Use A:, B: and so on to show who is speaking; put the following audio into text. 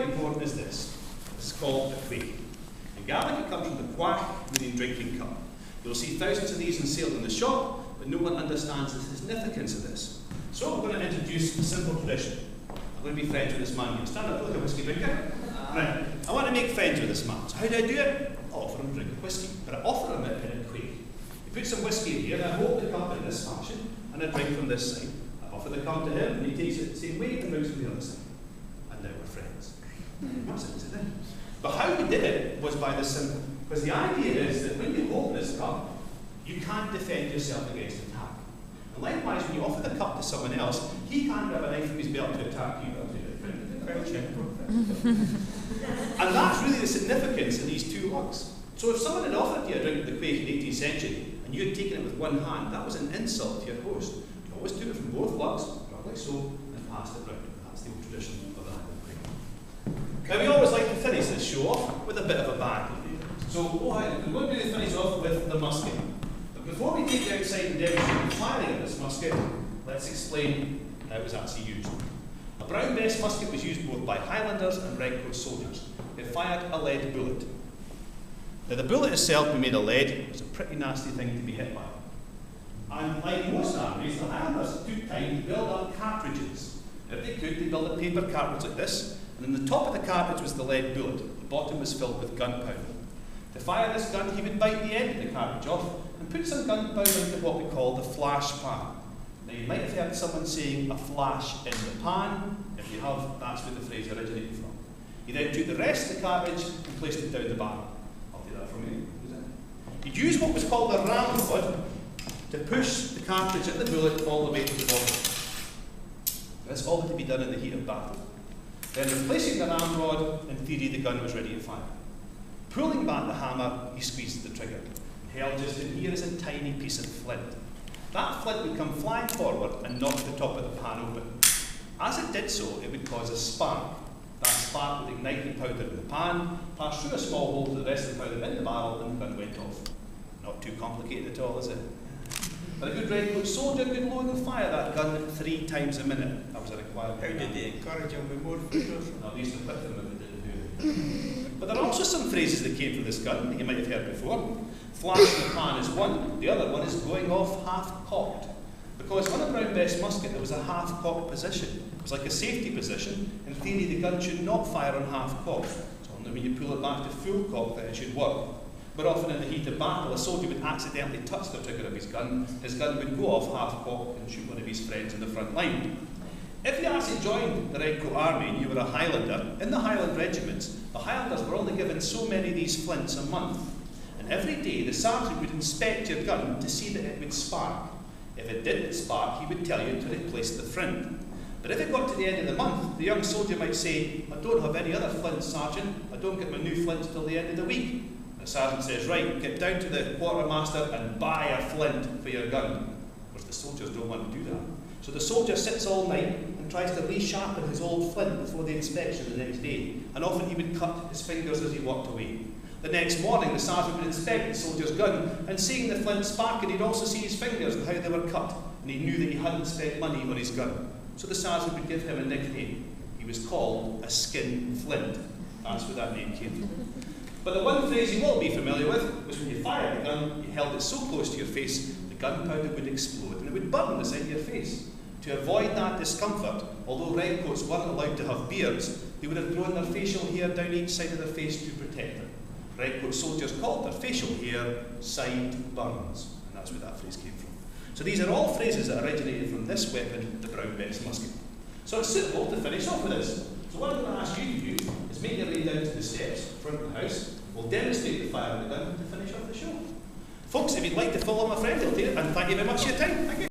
A: important is this. It's called a quaich. In Gaelic it comes from the quaich, meaning drinking cup. You'll see thousands of these on sale in the shop, but no one understands the significance of this. So I'm going to introduce a simple tradition. I'm going to be friends with this man here. Stand up, look at a whiskey drinker. Right. I want to make friends with this man. So how do I do it? I offer him a drink of whiskey, but I offer him it in a quaich. You put some whiskey in here, and I hold the cup in this fashion, and I drink from this side. I offer the cup to him, and he takes it the same way and drinks from the other side. And now we're friends. That's it, isn't it? But how we did it was by the simple. Because the idea is that when you hold this cup, you can't defend yourself against attack. And likewise, when you offer the cup to someone else, he can't grab a knife from his belt to attack you. And that's really the significance of these two lugs. So if someone had offered you a drink of the quaich in the 18th century, and you had taken it with one hand, that was an insult to your host. You always took it from both lugs, like so, and passed it round. That's the old tradition of that. Now we always like to finish this show off with a bit of a bang. So we're going to finish off with the musket. But before we take it outside and demonstrate the firing of this musket, let's explain how it was actually used. A brown bess musket was used both by Highlanders and Redcoat soldiers. It fired a lead bullet. Now the bullet itself, being made of lead, was a pretty nasty thing to be hit by. And like most armies, the Highlanders took time to build up cartridges. If they could, they built a paper cartridge like this, and in the top of the cartridge was the lead bullet. The bottom was filled with gunpowder. To fire this gun, he would bite the end of the cartridge off and put some gunpowder into what we call the flash pan. Now you might have heard someone saying a flash in the pan. If you have, that's where the phrase originated from. He then took the rest of the cartridge and placed it down the barrel. I'll do that for me. He'd use what was called a ramrod to push the cartridge at the bullet all the way to the bottom. This all had to be done in the heat of battle. Then replacing the ramrod, in theory the gun was ready to fire. Pulling back the hammer, he squeezed the trigger. Held just in here is a tiny piece of flint. That flint would come flying forward and knock the top of the pan open. As it did so, it would cause a spark. That spark would ignite the powder in the pan, pass through a small hole to the rest of the powder in the barrel, and the gun went off. Not too complicated at all, is it? But a good Redcoat soldier could load and fire that gun 3 times a minute. That was a requirement.
B: How did they encourage him with more food?
A: No, they used to whip them if they didn't do it. But there are also some phrases that came from this gun that you might have heard before. Flashing the pan is one, the other one is going off half-cocked. Because on a brown bess musket there was a half-cocked position. It was like a safety position. In theory the gun should not fire on half-cocked. It's only when you pull it back to full cock that it should work. But often in the heat of battle, a soldier would accidentally touch the trigger of his gun would go off half-cocked and shoot one of his friends in the front line. If you actually joined the Redcoat Army and you were a Highlander, in the Highland regiments, the Highlanders were only given so many of these flints a month. And every day the sergeant would inspect your gun to see that it would spark. If it didn't spark, he would tell you to replace the flint. But if it got to the end of the month, the young soldier might say, I don't have any other flints, Sergeant. I don't get my new flints till the end of the week. The sergeant says, right, get down to the quartermaster and buy a flint for your gun. Of course, the soldiers don't want to do that. So the soldier sits all night and tries to resharpen his old flint before the inspection the next day. And often he would cut his fingers as he walked away. The next morning, the sergeant would inspect the soldier's gun, and seeing the flint sparking, he'd also see his fingers and how they were cut, and he knew that he hadn't spent money on his gun. So the sergeant would give him a nickname. He was called a skin flint. That's where that name came from. But the one phrase you will be familiar with was when you fired the gun, you held it so close to your face, the gunpowder would explode, and it would burn the side of your face. To avoid that discomfort, although Redcoats weren't allowed to have beards, they would have grown their facial hair down each side of their face to protect them. Redcoat soldiers called their facial hair side burns, and that's where that phrase came from. So these are all phrases that originated from this weapon, the brown bess musket. So it's suitable to finish off with this. So what I'm going to ask you to do is make your way down to the steps, front of the house. We'll demonstrate the fire of the gun to finish off the show. Folks, if you'd like to follow my friend, I'll do it, and thank you very much for your time. Thank you.